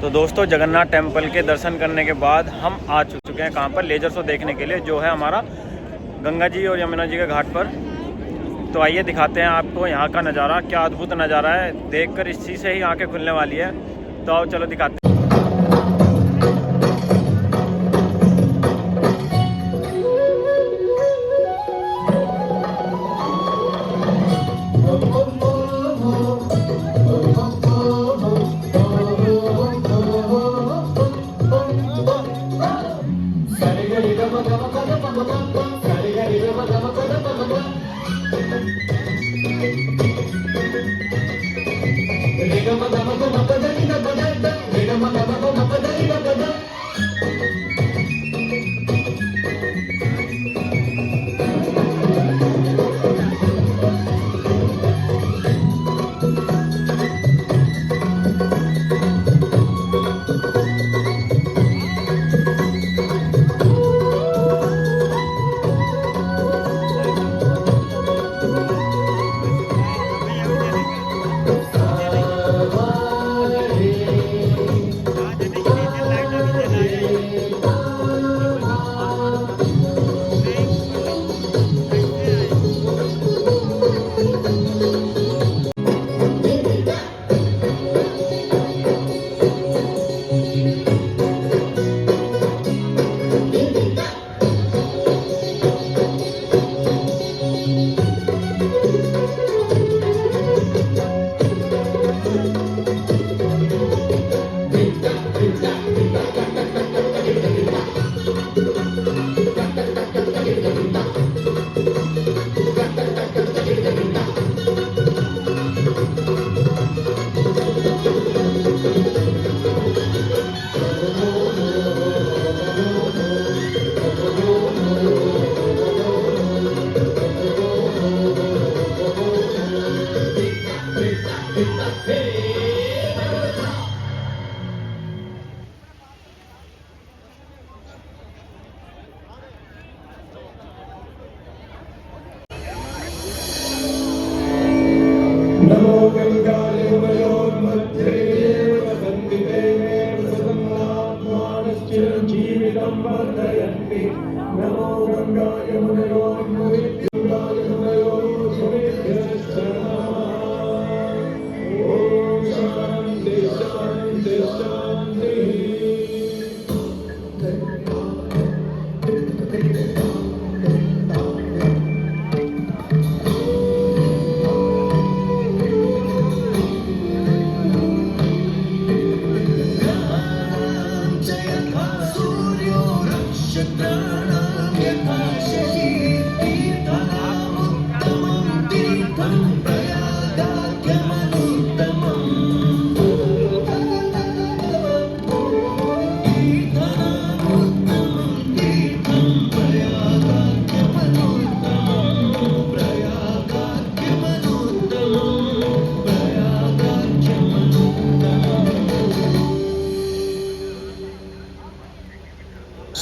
तो दोस्तों जगन्नाथ टेम्पल के दर्शन करने के बाद हम आ चुके हैं कहाँ पर, लेजर शो देखने के लिए, जो है हमारा गंगा जी और यमुना जी के घाट पर। तो आइए दिखाते हैं आपको यहाँ का नज़ारा, क्या अद्भुत नज़ारा है, देखकर इसी से ही आंखें खुलने वाली है। तो आओ चलो दिखाते हैं।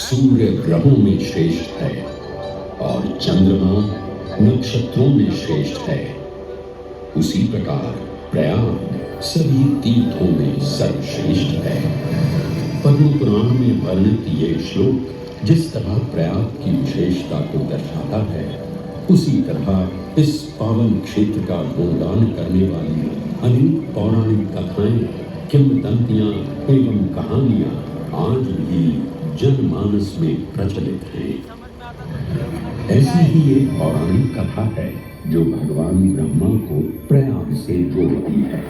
सूर्य ग्रहों में श्रेष्ठ है और चंद्रमा नक्षत्रों में श्रेष्ठ है, उसी प्रकार प्रयाग सभी तीर्थों में सर्वश्रेष्ठ है। पद्म पुराण में वर्णित ये श्लोक जिस तरह प्रयाग की विशेषता को दर्शाता है, उसी तरह इस पावन क्षेत्र का गुणगान करने वाली अनेक पौराणिक कथाएं, किंवदंतियां एवं कहानियां आज भी जनमानस में प्रचलित है। ऐसी ही एक पौराणिक कथा है जो भगवान ब्रह्मा को प्रयाग से जोड़ती है।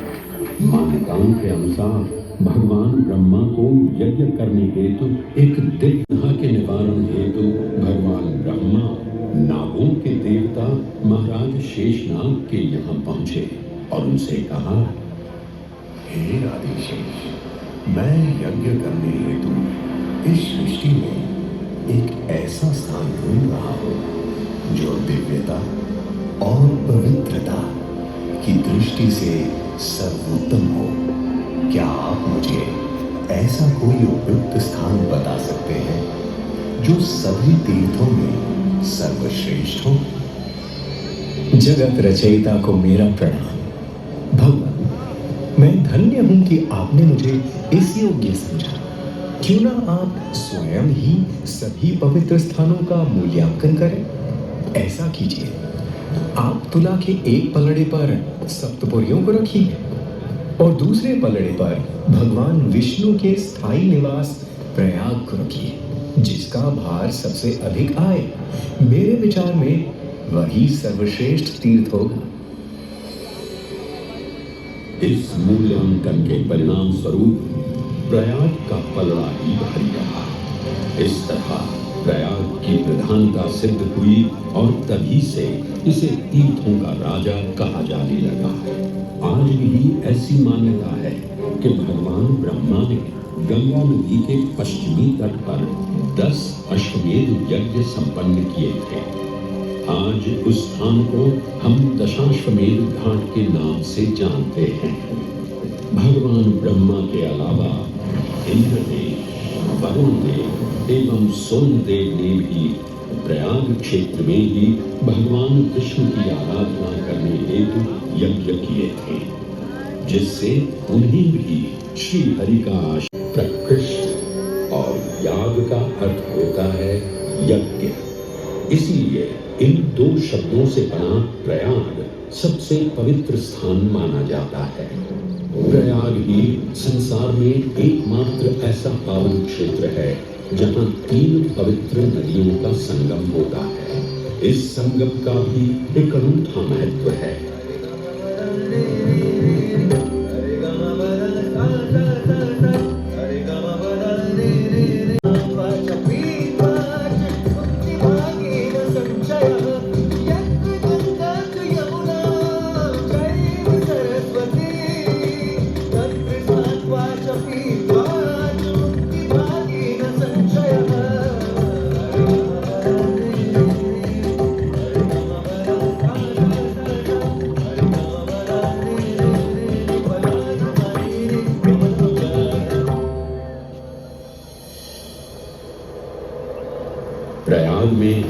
मान्यताओं के अनुसार भगवान ब्रह्मा को यज्ञ करने हेतु एक दिव्य के निवारण हेतु भगवान ब्रह्मा नागों के देवता महाराज शेषनाग के यहाँ पहुंचे और उनसे कहा, हे आदिशेष, मैं यज्ञ करने हेतु इस सृष्टि में एक ऐसा स्थान ढूंढ रहा हूं जो दिव्यता और पवित्रता की दृष्टि से सर्वोत्तम हो। क्या आप मुझे ऐसा कोई उपयुक्त स्थान बता सकते हैं जो सभी तीर्थों में सर्वश्रेष्ठ हो? जगत रचयिता को मेरा प्रणाम। भगवान, मैं धन्य हूं कि आपने मुझे इस योग्य समझा। क्यों ना आप स्वयं ही सभी पवित्र स्थानों का मूल्यांकन करें। ऐसा कीजिए, आप तुला के एक पलड़े पर सप्तपुरियों को रखिए और दूसरे पलड़े पर भगवान विष्णु के स्थायी निवास प्रयाग को रखिए, जिसका भार सबसे अधिक आए। मेरे विचार में वही सर्वश्रेष्ठ तीर्थ होगा। इस मूल्यांकन के परिणाम स्वरूप प्रयाग का पलड़ा ही भारी रहा। इस तरह प्रयाग की प्रधानता सिद्ध हुई और तभी से इसे तीर्थों का राजा कहा जाने लगा। आज भी ऐसी मान्यता है कि भगवान ब्रह्मा ने गंगा नदी के पश्चिमी तट पर 10 अश्वमेध यज्ञ संपन्न किए थे। आज उस स्थान को हम दशाश्वमेध घाट के नाम से जानते हैं। भगवान ब्रह्मा के अलावा इंद्रदेव, वरुण देव एवं सोमदेव ने भी प्रयाग क्षेत्र में ही भगवान विष्णु की आराधना करने हेतु यज्ञ किए थे, जिससे उन्हें भी श्री हरि का प्रकृष्ट और याग का अर्थ होता है यज्ञ। इसीलिए इन दो शब्दों से बना प्रयाग सबसे पवित्र स्थान माना जाता है। प्रयाग ही संसार में एकमात्र ऐसा पावन क्षेत्र है जहां 3 पवित्र नदियों का संगम होता है। इस संगम का भी एक अनूठा महत्व है। प्रयाग में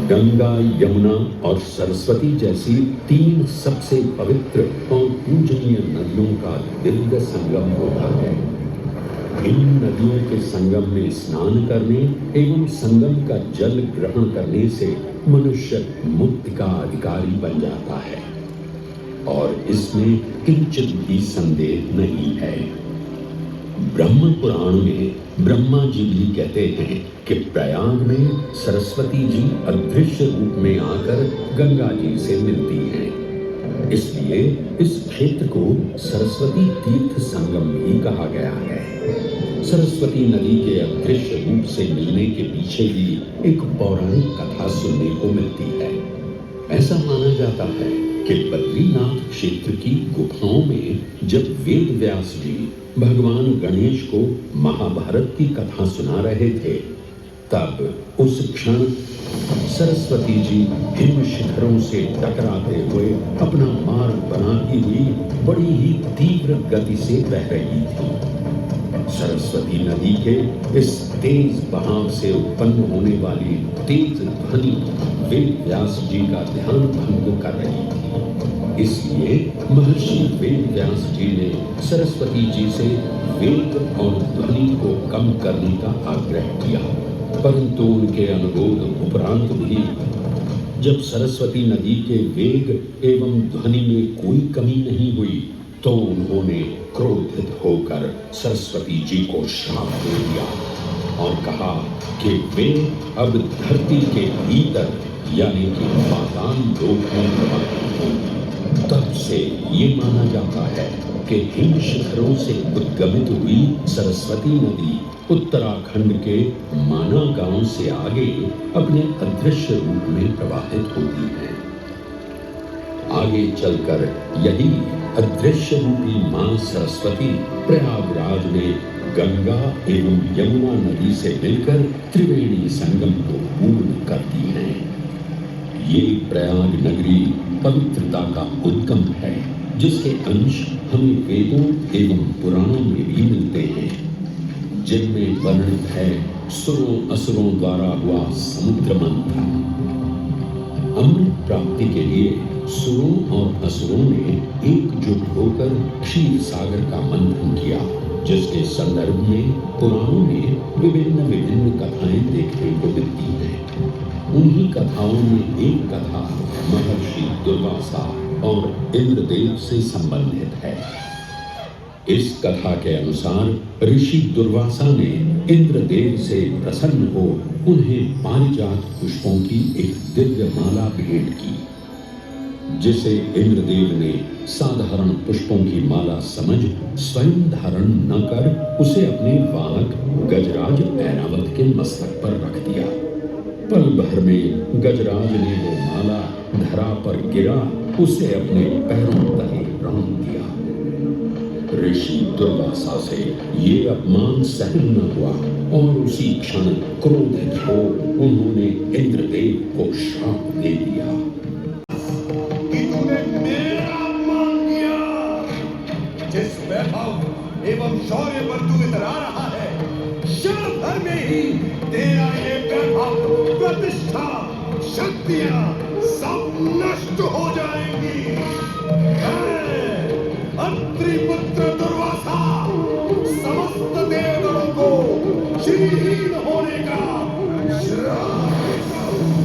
गंगा, यमुना और सरस्वती जैसी 3 सबसे पवित्र और पूजनीय नदियों का दिव्य संगम होता है। इन नदियों के संगम में स्नान करने एवं संगम का जल ग्रहण करने से मनुष्य मुक्ति का अधिकारी बन जाता है और इसमें किंचित भी संदेह नहीं है। ब्रह्म पुराण में ब्रह्मा जी भी कहते हैं कि प्रयाग में सरस्वती जी अदृश्य रूप में आकर गंगा जी से मिलती हैं। इसलिए इस क्षेत्र को सरस्वती तीर्थ संगम भी कहा गया है। सरस्वती नदी के अदृश्य रूप से मिलने के पीछे भी एक पौराणिक कथा सुनने को मिलती है। ऐसा माना जाता है कि बद्रीनाथ क्षेत्र की गुफाओं में जब वेद व्यास जी भगवान गणेश को महाभारत की कथा सुना रहे थे, तब उस क्षण सरस्वती जी हिम शिखरों से टकराते हुए अपना मार्ग बनाती हुई बड़ी ही तीव्र गति से बह रही थी। सरस्वती नदी के इस तेज बहाव से उत्पन्न होने वाली तेज ध्वनि वेद व्यास जी का ध्यान भंग कर रही थी। इसलिए महर्षि वेद व्यास जी ने सरस्वती जी से वेग और ध्वनि को कम करने का आग्रह किया, परंतु उनके अनुरोध उपरांत भी जब सरस्वती नदी के वेग एवं ध्वनि में कोई कमी नहीं हुई, तो उन्होंने क्रोधित होकर सरस्वती जी को श्राप दे दिया और कहा कि वे अब धरती के भीतर यानी कि पाताल लोक में प्रवाहित होंगी। तब से ये माना जाता है कि हिम शिखरों से उद्गमित हुई सरस्वती नदी उत्तराखंड के माना गांव से आगे अपने अदृश्य रूप में प्रवाहित होती है। आगे चलकर यही अदृश्य रूपी मां सरस्वती प्रयागराज में गंगा एवं यमुना नदी से मिलकर त्रिवेणी संगम को पूर्ण करती है। ये प्रयाग नगरी पवित्रता का उद्गम है, जिसके अंश हमें वेदों एवं पुराणों में भी मिलते हैं, जिनमें वर्णित है सुरों असुरों द्वारा हुआ समुद्र मंथन। अमृत प्राप्ति के लिए सुरों और असुरों ने एकजुट होकर क्षीर सागर का मंथन किया, जिसके संदर्भ में पुराणों में विभिन्न कथाएं देखने को मिलती हैं। उन्हीं कथाओं में एक कथा महर्षि दुर्वासा और इंद्रदेव से संबंधित है। इस कथा के अनुसार ऋषि दुर्वासा ने इंद्रदेव से प्रसन्न हो उन्हें पारिजात पुष्पों की एक दिव्य माला भेंट की, जिसे इंद्रदेव ने साधारण पुष्पों की माला समझ स्वयं धारण न कर उसे अपने वाहक गजराज ऐरावत के मस्तक पर रख दिया। पल भर में गजराज ने वो माला धरा पर गिरा उसे अपने पैरों तले रौंद दिया। ऋषि दुर्वासा से ये अपमान सहन न हुआ और उसी क्षण क्रोधित हो उन्होंने इंद्रदेव को श्राप दे दिया। जिस वैभव एवं शौर्य पर तू इतरा रहा है, क्षण भर में ही तेरा ये वैभव, प्रतिष्ठा, शक्तियां सब नष्ट हो जाएंगी। अत्रि पुत्र दुर्वासा समस्त देवगणों को श्रीहीन होने का श्राप देता हूं।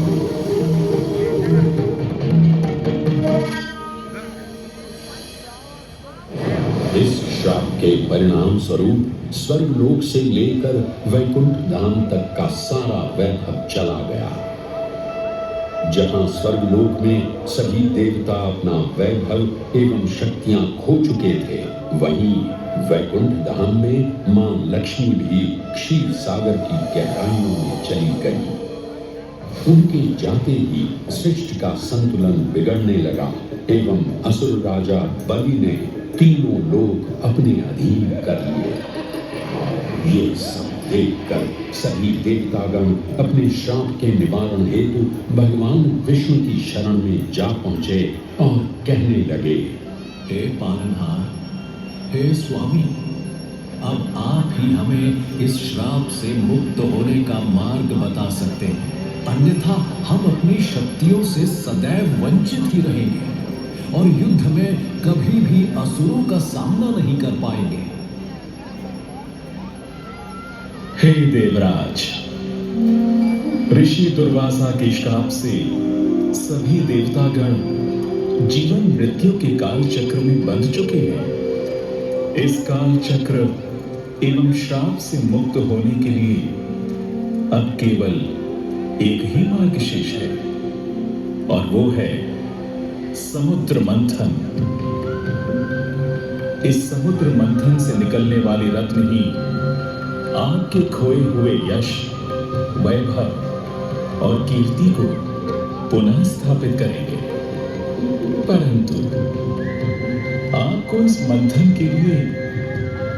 इस श्राप के परिणाम स्वरूप स्वर्गलोक से लेकर वैकुंठ धाम तक का सारा वैभव चला गया। जहां स्वर्गलोक में सभी देवता अपना वैभव एवं शक्तियां खो चुके थे, वहीं वैकुंठ धाम में मां लक्ष्मी भी क्षीर सागर की गहराइयों में चली गई। उनके जाते ही सृष्टि का संतुलन बिगड़ने लगा एवं असुर राजा बलि ने तीनों लोग अपने अधीन कर लिए। ये सब देखकर सभी देवतागण अपने श्राप के निवारण हेतु भगवान विष्णु की शरण में जा पहुंचे और कहने लगे, हे पालनहार, हे स्वामी, अब आप ही हमें इस श्राप से मुक्त होने का मार्ग बता सकते हैं, अन्यथा हम अपनी शक्तियों से सदैव वंचित ही रहेंगे और युद्ध में कभी भी असुरों का सामना नहीं कर पाएंगे। हे देवराज, ऋषि दुर्वासा के श्राप से सभी देवतागण जीवन मृत्यु के काल चक्र में बंध चुके हैं। इस काल चक्र एवं श्राप से मुक्त होने के लिए अब केवल एक ही मार्ग शेष है और वो है समुद्र मंथन। इस समुद्र मंथन से निकलने वाले रत्न ही आपके खोए हुए यश, वैभव और कीर्ति को पुनः स्थापित करेंगे। परंतु आपको इस मंथन के लिए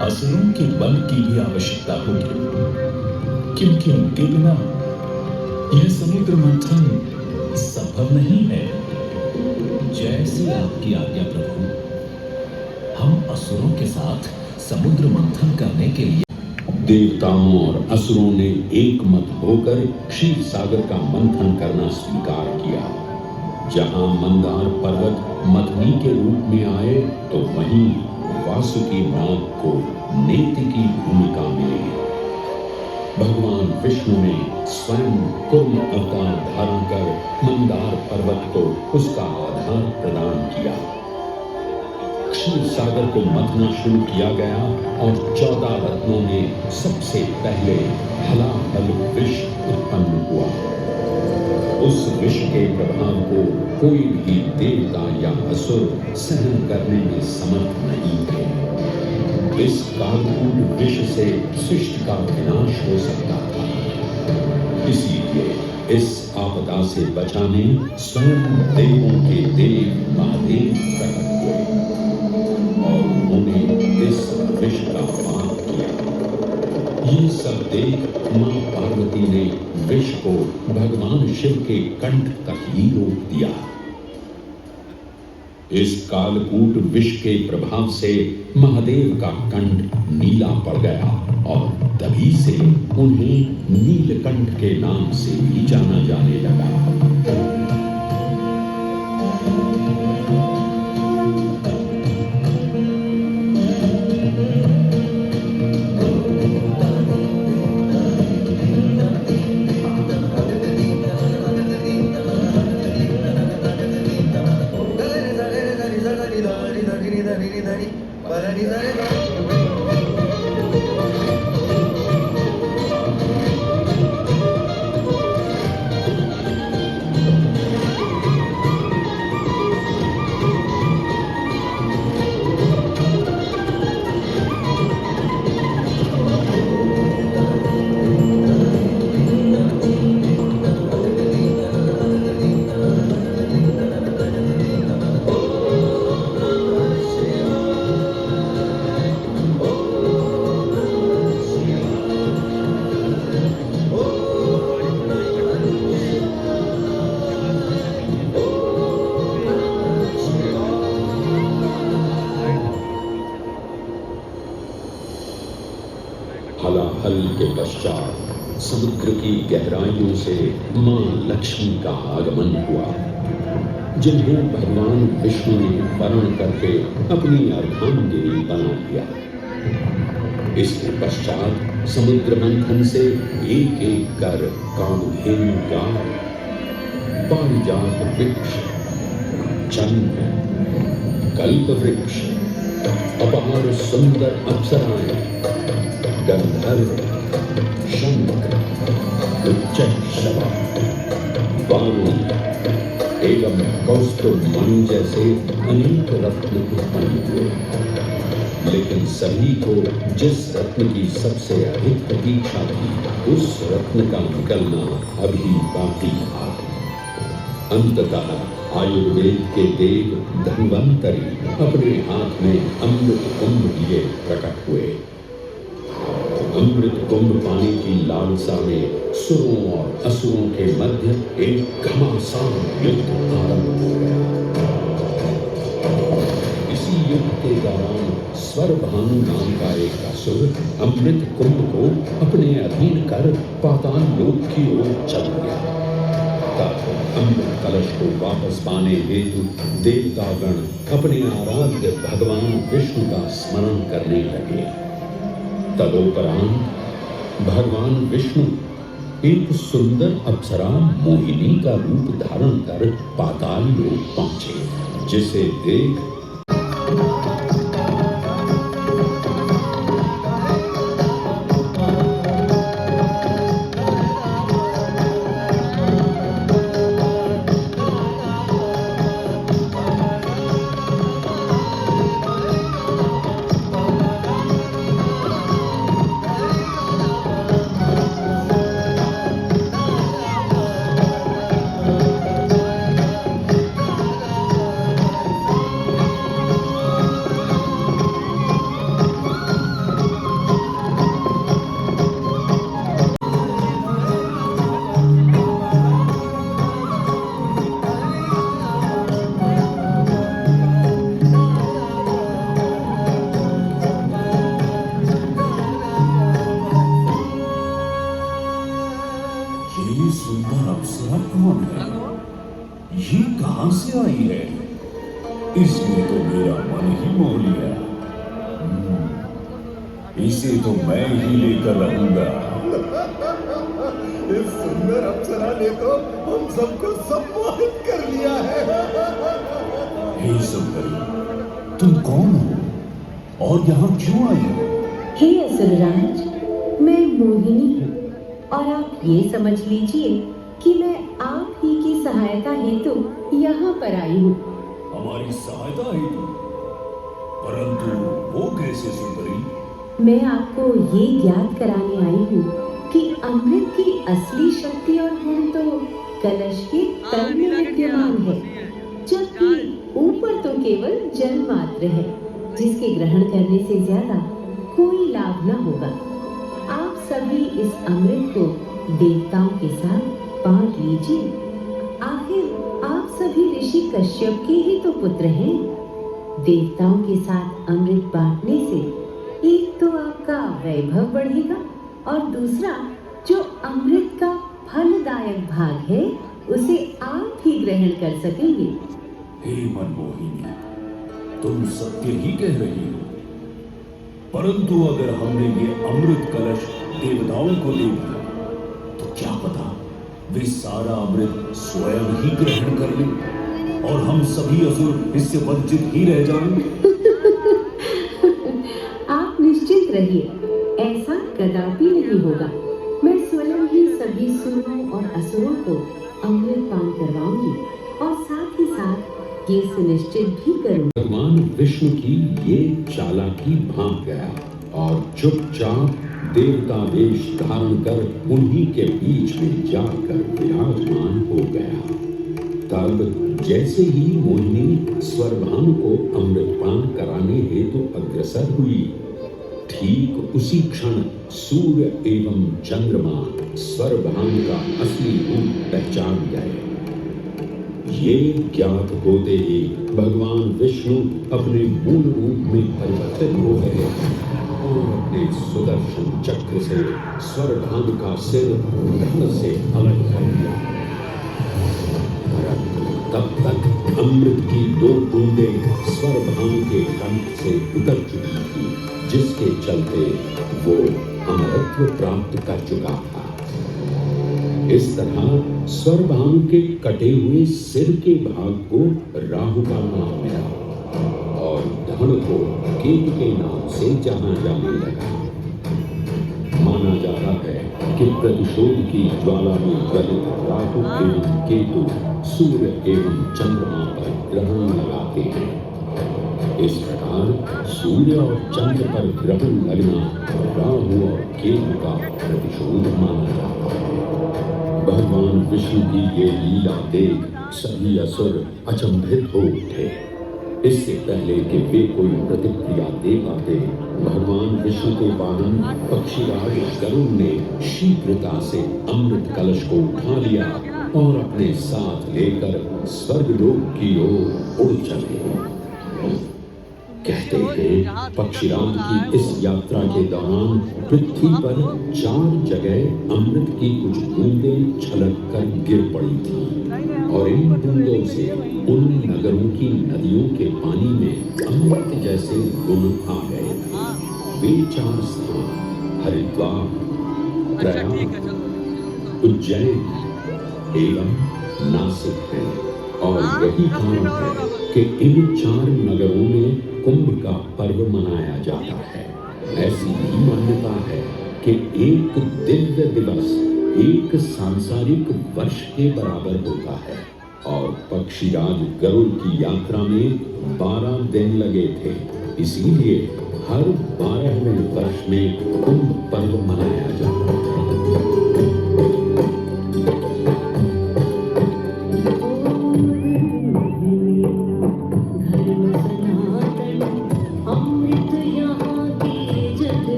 असुरों के बल की भी आवश्यकता होगी, क्योंकि उनके बिना यह समुद्र मंथन संभव नहीं है। जैसी आपकी आज्ञा प्रभु, हम असुरों के साथ समुद्र मंथन करने के लिए देवताओं और असुरों ने एक मत होकर क्षीर सागर का मंथन करना स्वीकार किया। जहां मंदार पर्वत मथनी के रूप में आए तो वहीं वासुकी नाग को नेति की भूमिका मिली। भगवान विष्णु ने स्वयं कुर्म अवतार धारण कर मंदार पर्वत को उसका आधार प्रदान किया। क्षीर सागर को मथना शुरू किया गया और 14 रत्नों में सबसे पहले हलाहल विष उत्पन्न हुआ। उस विष के प्रभाव को कोई भी देवता या असुर सहन करने में समर्थ नहीं थे। इस कालकूट विष से सृष्टि का विनाश हो सकता था। इसीलिए इस आपदा से बचाने स्वयं देवों के देव महादेव प्रकट हुए और उन्होंने इस विष का पान किया। ये सब देख मां पार्वती ने विष को भगवान शिव के कंठ तक ही रोक दिया। इस कालकूट विष के प्रभाव से महादेव का कंठ नीला पड़ गया और तभी से उन्हें नीलकंठ के नाम से भी जाना जाने लगा। हलाहल के पश्चात समुद्र की गहराइयों से मां लक्ष्मी का आगमन हुआ, जिन्हें भगवान विष्णु ने वरण करके अपनी अर्धांगिनी बना लिया। इसके पश्चात समुद्र मंथन से एक एक कर कामधेनु गाय, पारिजात वृक्ष, चंद्र, कल्प वृक्ष, अपार सुंदर अप्सराएं, गंधर्व, शंख, उच्चैःश्रवा, वारुणी एवं कौस्तुभ मणि जैसे अनेक रत्न उत्पन्न हुए। लेकिन सभी को जिस रत्न की सबसे अधिक प्रतीक्षा थी, उस रत्न का निकलना अभी बाकी था। अंततः आयुर्वेद के देव धन्वंतरी अपने हाथ में अमृत कुंभ लिए प्रकट हुए। अमृत कुंभ पाने की लालसा में सुरों और असुरों के मध्य एक घमासान युद्ध आरंभ हो गया। इसी युद्ध के दौरान स्वरभानु नाम का एक असुर अमृत कुंभ को अपने अधीन कर पाताल लोक की ओर चल गया। तब अमृत कलश को वापस पाने हेतु देवतागण अपने आराध्य भगवान विष्णु का स्मरण करने लगे। तदोपरांत भगवान विष्णु एक सुंदर अप्सरा मोहिनी का रूप धारण कर पाताल लोक पहुंचे, जिसे देख ये कहां से आई है? इसने तो मेरा मन ही मोह लिया। इसे तो मैं ही लेकर रहूंगा। इस सुंदर अप्सरा ने तो हम सबको सम्मोहित कर लिया है। हे सुंदरी, तुम कौन हो और यहाँ क्यों आई हो? हे असुरराज, मैं मोहिनी हूँ और आप ये समझ लीजिए कि मैं आप ही की सहायता हेतु यहाँ पर आई हूँ। हमारी सहायता हेतु? परंतु वो कैसे सुंदरी? मैं आपको ये ज्ञात कराने आई हूँ कि अमृत की असली शक्ति और गुण तो कलश के तल में विद्यमान है, जबकि ऊपर तो केवल जल मात्र है, जिसके ग्रहण करने से ज्यादा कोई लाभ न होगा। आप सभी इस अमृत को देवताओं के साथ बांट लीजिए। आखिर आप सभी ऋषि कश्यप के ही तो पुत्र हैं। देवताओं के साथ अमृत बांटने से एक तो आपका वैभव बढ़ेगा और दूसरा जो अमृत का फलदायक भाग है उसे आप ही ग्रहण कर सकेंगे। हे मनमोहिनी, तुम सत्य ही कह रही हो। परंतु अगर हमने ये अमृत कलश देवताओं को दे दिया तो क्या पता वे सारा अमृत स्वयं ही ग्रहण कर लें और हम सभी असुर इससे वंचित ही रह जाएं। आप निश्चिंत रहिए, ऐसा कदापि नहीं होगा। मैं स्वयं ही सभी सुरों और असुरों को अमृत पान करवाऊंगी और साथ ही साथ ये सुनिश्चित भी करूंगी। भगवान विष्णु की ये चालाकी भांप गया और चुपचाप देवता वेश धारण कर उन्हीं के बीच में जाकर विराजमान हो गया। तब जैसे ही मोहिनी स्वरभानु को अमृतपान कराने हेतु अग्रसर हुई, ठीक उसी क्षण सूर्य एवं चंद्रमा स्वरभानु का असली रूप पहचान गए। ये ज्ञात होते ही भगवान विष्णु अपने मूल रूप में परिवर्तित हो गए और अपने सुदर्शन चक्र से स्वर्भानु का सिर धड़ से अलग कर दिया। परंतु तब तक अमृत की 2 बूंदें स्वर्भानु के कंठ से उतर चुकी थी, जिसके चलते वो अमरत्व प्राप्त कर चुका था। इस तरह स्वर्भानु के कटे हुए सिर के भाग को राहु का नाम मिला और धड़ को केतु के नाम से जाना जाने लगा। माना जा रहा है कि प्रतिशोध की ज्वाला में ज्वलित राहु एवं केतु सूर्य एवं चंद्रमा पर ग्रहण लगाते हैं। इस प्रकार सूर्य और चंद्र पर ग्रहण लगना राहु और केतु का प्रतिशोध माना जाता है। भगवान विष्णु की ये लीला देख सभी असुर अचंभित हो उठे। इससे पहले कि वे कोई प्रतिक्रिया दे पाते, भगवान विष्णु के वाहन पक्षीराज गरुड़ ने शीघ्रता से अमृत कलश को उठा लिया और अपने साथ लेकर स्वर्गलोक की ओर उड़ चले। कहते हैं पक्षीराज की इस यात्रा के दौरान पृथ्वी पर 4 जगह अमृत की कुछ बूंदें छलक कर गिर पड़ी थी और इन बूंदों से उन नगरों की नदियों के पानी में अमृत जैसे गुण आ गए थे। वे 4 स्थान हरिद्वार, प्रयाग, उज्जैन एवं नासिक हैं और यही कारण है कि इन 4 नगरों में कुंभ का पर्व मनाया जाता है। ऐसी भी मान्यता है कि एक दिव्य दिवस एक सांसारिक वर्ष के बराबर होता है और पक्षीराज गरुड़ की यात्रा में 12 दिन लगे थे। इसीलिए हर 12वें वर्ष में कुंभ पर्व मनाया जाता है।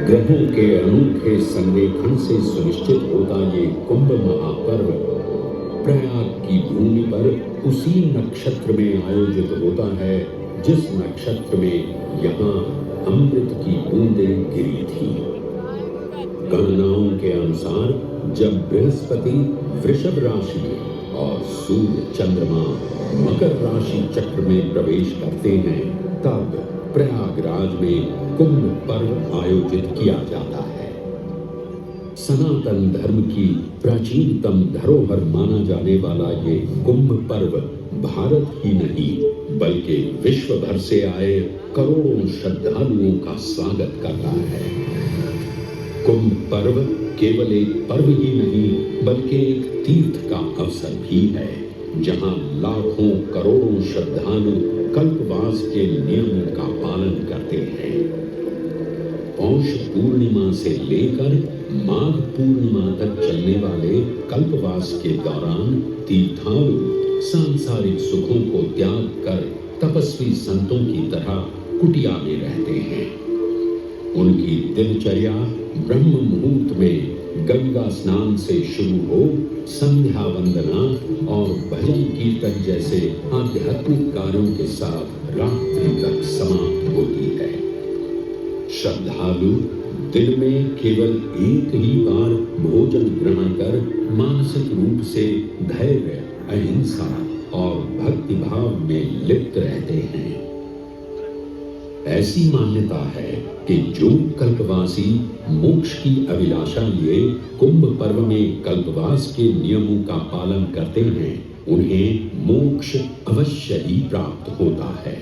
ग्रहों के अनूठे संरेखन से सुनिश्चित होता ये कुंभ महापर्व प्रयाग की भूमि पर उसी नक्षत्र में आयोजित होता है जिस नक्षत्र में यहाँ अमृत की बूंदें गिरी थी। गणनाओं के अनुसार जब बृहस्पति वृषभ राशि में और सूर्य चंद्रमा मकर राशि चक्र में प्रवेश करते हैं तब प्रयागराज में कुंभ पर्व आयोजित किया जाता है। सनातन धर्म की प्राचीनतम धरोहर माना जाने वाला ये कुंभ पर्व भारत ही नहीं बल्कि विश्व भर से आए करोड़ों श्रद्धालुओं का स्वागत कर रहा है। कुंभ पर्व केवल एक पर्व ही नहीं बल्कि एक तीर्थ का अवसर भी है, जहां लाखों करोड़ों श्रद्धालु कल्पवास के नियमों का पालन करते हैं। पौष पूर्णिमा से लेकर माघ पूर्णिमा तक चलने वाले कल्पवास के दौरान तीर्थालु सांसारिक सुखों को त्याग कर तपस्वी संतों की तरह कुटिया में रहते हैं। उनकी दिनचर्या ब्रह्म मुहूर्त में गंगा स्नान से शुरू हो संध्या वंदना और भजन कीर्तन जैसे आध्यात्मिक कार्यों के साथ रात्रि तक समाप्त होती है। श्रद्धालु दिन में केवल एक ही बार भोजन ग्रहण कर मानसिक रूप से धैर्य, अहिंसा और भक्ति भाव में लिप्त रहते हैं। ऐसी मान्यता है कि जो कल्पवासी मोक्ष की अभिलाषा लिए कुंभ पर्व में कल्पवास के नियमों का पालन करते हैं, उन्हें मोक्ष अवश्य ही प्राप्त होता है।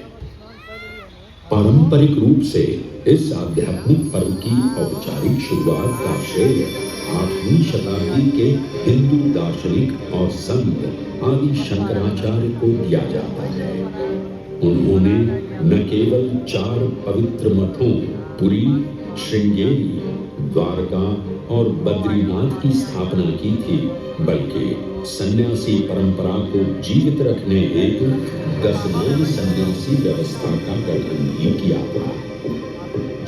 पारंपरिक रूप से इस आध्यात्मिक पर्व की औपचारिक शुरुआत का श्रेय 8वीं शताब्दी के हिंदू दार्शनिक और संत आदि शंकराचार्य को दिया जाता है। उन्होंने न केवल 4 पवित्र मठों पुरी, श्रृंगेरी, द्वारका और बद्रीनाथ की स्थापना की थी, बल्कि सन्यासी परंपरा को जीवित रखने हेतु 10 सन्यासी व्यवस्था का गठन भी किया था,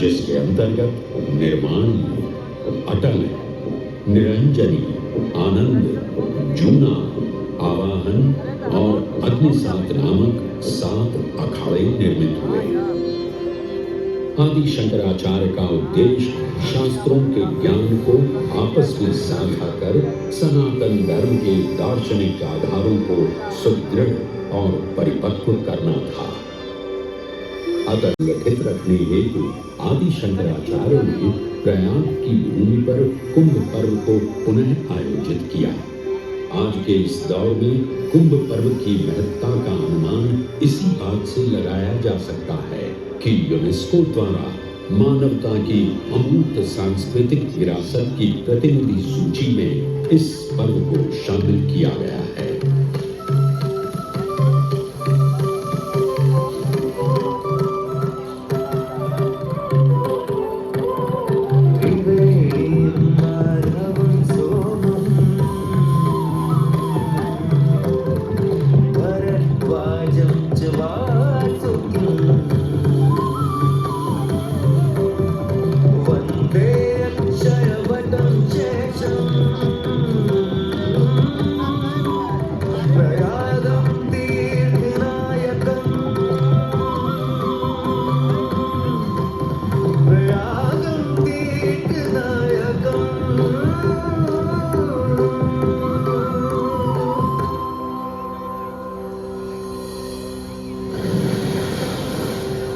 जिसके अंतर्गत निर्माणी, अटल, निरंजनी, आनंद, जूना, आवाहन और अग्निसात नामक 7 अखाड़े निर्मित हुए। आदि शंकराचार्य का उद्देश्य शास्त्रों के ज्ञान को आपस में साझा कर सनातन धर्म के दार्शनिक आधारों को सुदृढ़ और परिपक्व करना था। संगठित रखने हेतु आदि शंकराचार्य ने प्रयाग की भूमि पर कुंभ पर्व को पुनः आयोजित किया। आज के इस दौर में कुंभ पर्व की महत्ता का अनुमान इसी बात से लगाया जा सकता है कि यूनेस्को द्वारा मानवता की अमूर्त सांस्कृतिक विरासत की प्रतिनिधि सूची में इस पर्व को शामिल किया गया है।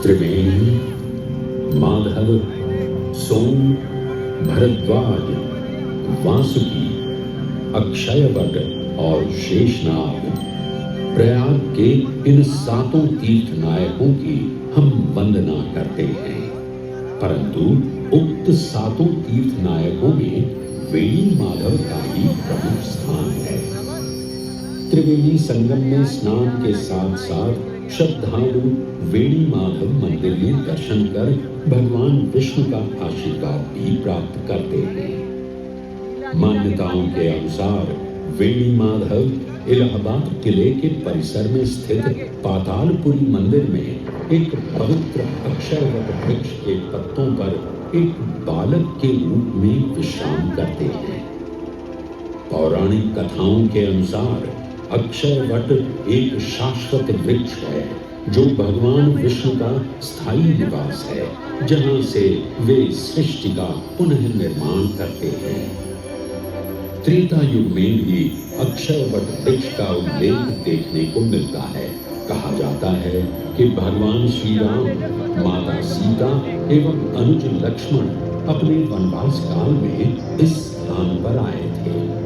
त्रिवेणी, माधव, सोम, भरद्वाज, वासुकी, अक्षयवट और शेषनाग, प्रयाग के इन 7 तीर्थ नायकों की हम वंदना करते हैं। परंतु उक्त 7 तीर्थ नायकों में वेणी माधव का ही प्रमुख स्थान है। त्रिवेणी संगम में स्नान के साथ साथ श्रद्धालु वेणी माधव मंदिर में दर्शन कर भगवान विष्णु का आशीर्वाद भी प्राप्त करते हैं। मान्यताओं के अनुसार वेणी माधव इलाहाबाद किले के परिसर में स्थित पातालपुरी मंदिर में एक पवित्र अक्षयवट वृक्ष के पत्तों पर एक बालक के रूप में विश्राम करते हैं। पौराणिक कथाओं के अनुसार अक्षयवट एक शाश्वत वृक्ष है जो भगवान विष्णु का स्थायी निवास है, जहां से वे सृष्टि का पुनः निर्माण करते हैं। त्रेता युग में भी अक्षयवट वृक्ष का उल्लेख देखने को मिलता है। कहा जाता है कि भगवान श्री राम, माता सीता एवं अनुज लक्ष्मण अपने वनवास काल में इस स्थान पर आए थे।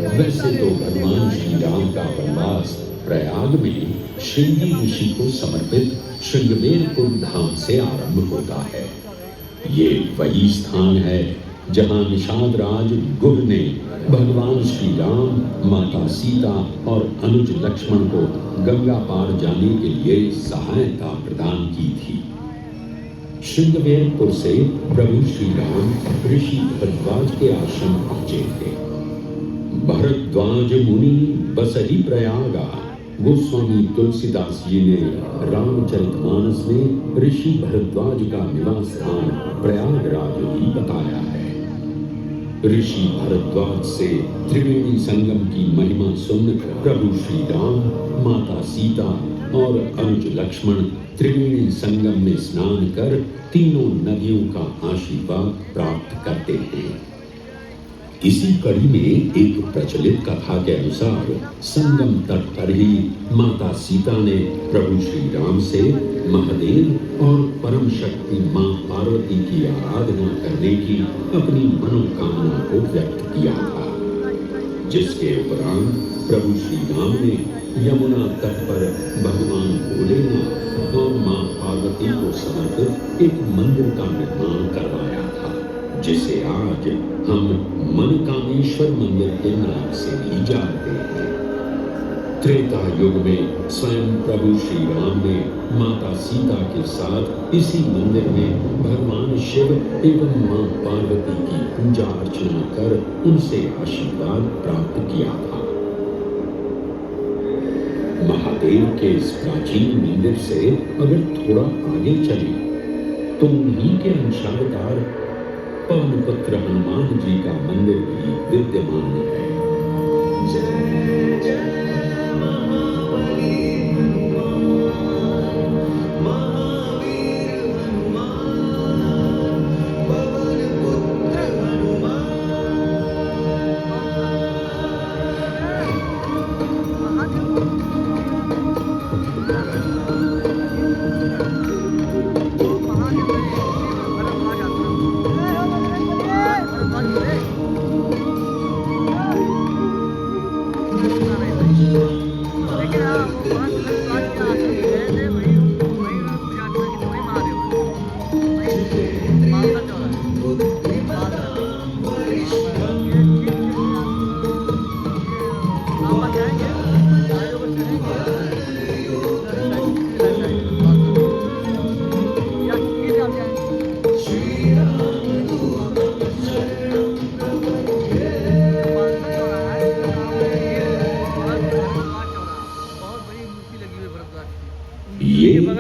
वैसे तो भगवान श्री राम का वनवास प्रयाग में श्रृंगी ऋषि को समर्पित श्रृंगवेरपुर धाम से आरंभ होता है। ये वही स्थान है जहां निषाद राज गुह ने भगवान श्री राम, माता सीता और अनुज लक्ष्मण को गंगा पार जाने के लिए सहायता प्रदान की थी। श्रृंगवेरपुर से प्रभु श्री राम ऋषि भरद्वाज के आश्रम पहुंचे थे। भरद्वाज मुनि बसहि प्रयागा, गोस्वामी तुलसीदास जी ने रामचरितमानस में ऋषि भरद्वाज का निवास स्थान प्रयागराज ही बताया है। ऋषि भरद्वाज से त्रिवेणी संगम की महिमा सुन प्रभु श्री राम, माता सीता और अनुज लक्ष्मण त्रिवेणी संगम में स्नान कर तीनों नदियों का आशीर्वाद प्राप्त करते हैं। इसी कड़ी में एक प्रचलित कथा के अनुसार संगम तट पर ही माता सीता ने प्रभु श्री राम से महादेव और परम शक्ति मां पार्वती की आराधना करने की अपनी मनोकामना को व्यक्त किया था, जिसके उपरांत प्रभु श्री राम ने यमुना तट पर भगवान भोलेनाथ और मां पार्वती को समर्पित एक मंदिर का निर्माण करवाया था, जिसे आज हम मनकामेश्वर मंदिर के नाम से भी जानते हैं। त्रेता युग में स्वयं प्रभु श्री राम ने माता सीता के साथ इसी मंदिर में भगवान शिव एवं मां पार्वती की पूजा अर्चना कर उनसे आशीर्वाद प्राप्त किया था। महादेव के इस प्राचीन मंदिर से अगर थोड़ा आगे चले तो उन्हीं के अंशावतार पवन पुत्र हनुमान जी का मंदिर भी विद्यमान है।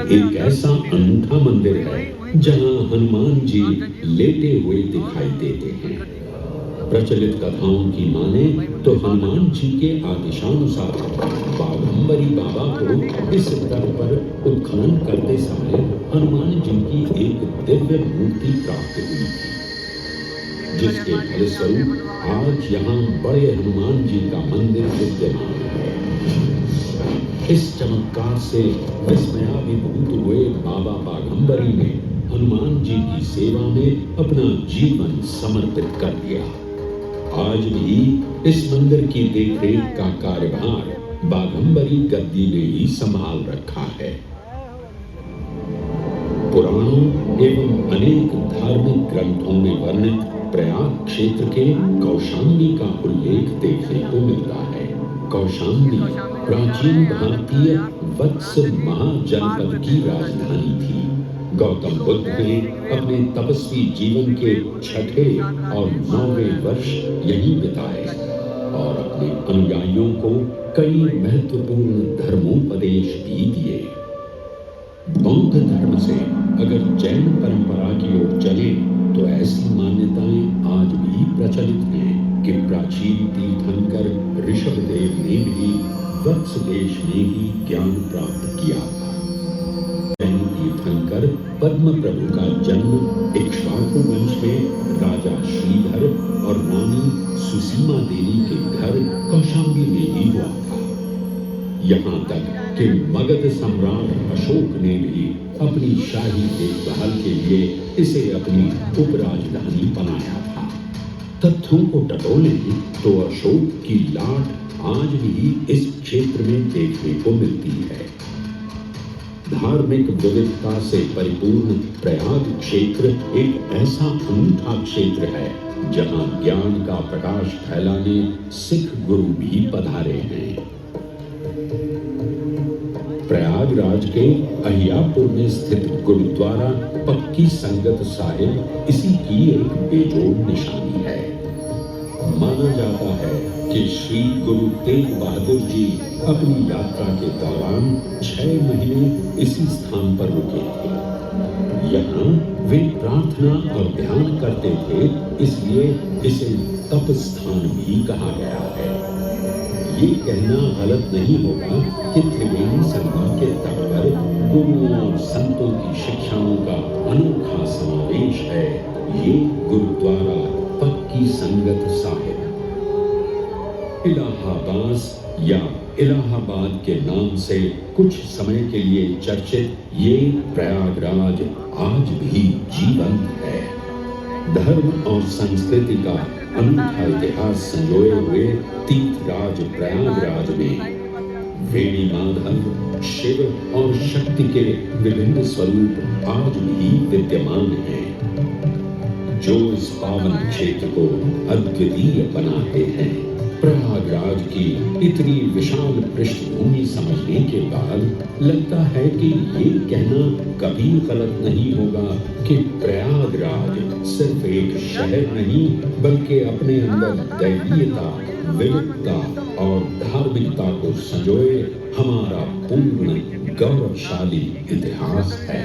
एक ऐसा अनूठा मंदिर है जहां हनुमान जी लेटे हुए दिखाई देते हैं। प्रचलित कथाओं की माने तो हनुमान जी के आदेशानुसार बाघंबरी बाबा को इस तट पर उत्खनन करते समय हनुमान जी की एक दिव्य मूर्ति प्राप्त हुई थी, जिसके फलस्वरूप आज यहाँ बड़े हनुमान जी का मंदिर विद्यमान है। इस चमत्कार से विस्मयाभिभूत हुए बाबा बाघंबरी ने हनुमान जी की सेवा में अपना जीवन समर्पित कर दिया। आज भी इस मंदिर की देखरेख का कार्यभार बाघंबरी गद्दी ने ही संभाल रखा है। पुराणों एवं अनेक धार्मिक ग्रंथों में वर्णित प्रयाग क्षेत्र के कौशाम्बी का उल्लेख देखने को मिलता है। कौशाम्बी प्राचीन भारतीय वत्स महाजनपद की राजधानी थी। गौतम बुद्ध ने अपने तपस्वी जीवन के 6ठे और 9वें वर्ष यहीं बिताए और अपने अनुयायियों को कई महत्वपूर्ण धर्मोपदेश भी दिए। बौद्ध धर्म से अगर जैन परंपरा की ओर चले तो ऐसी मान्यताएं आज भी प्रचलित हैं कि प्राचीन तीर्थंकर ऋषभदेव ने भी वत्स देश में ही ज्ञान प्राप्त किया था। जैन तीर्थंकर पद्म प्रभु का जन्म इक्ष्वाकु वंश में राजा श्रीधर और रानी सुसीमा देवी के घर कौशाम्बी में ही हुआ था। यहाँ तक कि मगध सम्राट अशोक ने भी अपनी शाही देखभाल के लिए इसे अपनी उपराजधानी बनाया था। तथ्यों को टटोलें तो अशोक की लाट आज भी इस क्षेत्र में देखने को मिलती है। धार्मिक विविधता से परिपूर्ण प्रयाग क्षेत्र एक ऐसा अनूठा क्षेत्र है जहां ज्ञान का प्रकाश फैलाने सिख गुरु भी पधारे हैं। प्रयागराज के अहियापुर में स्थित गुरुद्वारा पक्की संगत साहिब इसी की एक बेजोड़ निशानी है। माना जाता है कि श्री गुरु तेग बहादुर जी अपनी यात्रा के दौरान 6 महीने इसी स्थान पर रुके थे। यहाँ वे प्रार्थना और ध्यान करते थे, इसलिए इसे तप स्थान भी कहा गया है। ये कहना गलत नहीं होगा कि त्रिवेणी संगम के तट पर गुरुओं और संतों की शिक्षाओं का अनोखा समावेश है ये गुरुद्वारा पक्की संगत साहिब। इलाहाबाद या इलाहाबाद के नाम से कुछ समय के लिए चर्चित ये प्रयागराज आज भी जीवंत है। धर्म और संस्कृति का अनूठा इतिहास संजोए हुए तीर्थराज प्रयागराज में वेणी माधव, शिव और शक्ति के विभिन्न स्वरूप आज भी विद्यमान हैं, जो इस पावन क्षेत्र को अद्वितीय बनाते हैं। प्रयागराज की इतनी विशाल पृष्ठभूमि समझने के बाद लगता है कि ये कहना कभी गलत नहीं होगा कि प्रयागराज सिर्फ एक शहर नहीं बल्कि अपने अंदर दैवीयता, विविधता और धार्मिकता को संजोए हमारा पूर्ण गौरवशाली इतिहास है।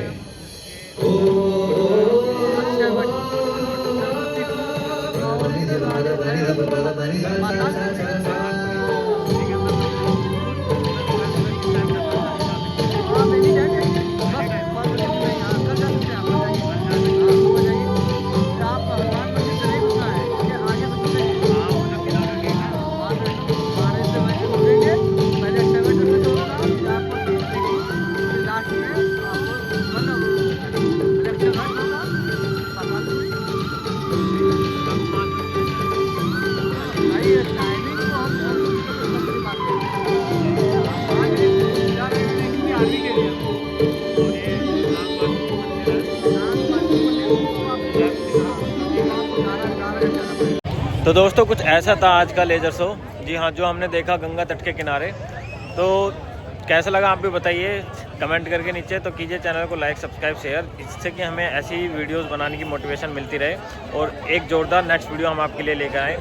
तो दोस्तों कुछ ऐसा था आज का लेजर शो। जी हाँ, जो हमने देखा गंगा तट के किनारे। तो कैसा लगा आप भी बताइए कमेंट करके नीचे। तो कीजिए चैनल को लाइक, सब्सक्राइब, शेयर, इससे कि हमें ऐसी वीडियोस बनाने की मोटिवेशन मिलती रहे और एक जोरदार नेक्स्ट वीडियो हम आपके लिए लेकर आए।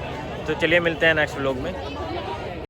तो चलिए मिलते हैं नेक्स्ट व्लॉग में।